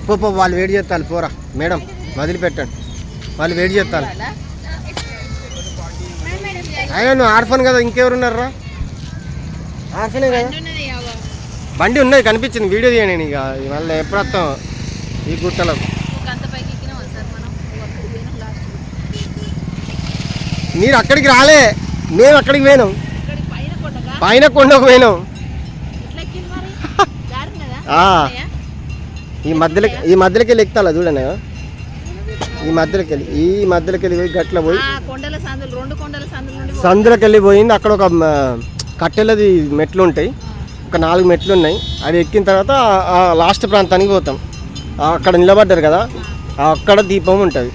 పో వాళ్ళు వెయిట్ చేస్తారు పోరా మేడం వదిలిపెట్టండి వాళ్ళు వెయిట్ చేస్తారు. అయినా నువ్వు ఆర్ఫన్ కదా ఇంకెవరున్నారా ఆర్ఫనే కదా బండి ఉన్నది కనిపించింది వీడియో తీయండి ఇక మళ్ళీ ఎప్పుడు వస్తాం ఈ గుట్టలకు. మీరు అక్కడికి రాలే మేము అక్కడికి పోయినాం పైన కొండకు పోయినాం. ఈ మధ్యలోకి వెళ్ళి ఎక్కుతా చూడండి ఈ మధ్యలోకి వెళ్ళి పోయి గట్ల పోయి సందులోకి వెళ్ళి పోయింది. అక్కడ ఒక కట్టెలది మెట్లు ఉంటాయి ఒక 4 మెట్లు ఉన్నాయి. అది ఎక్కిన తర్వాత లాస్ట్ ప్రాంతానికి పోతాం. అక్కడ నిలబడ్డారు కదా అక్కడ దీపం ఉంటుంది.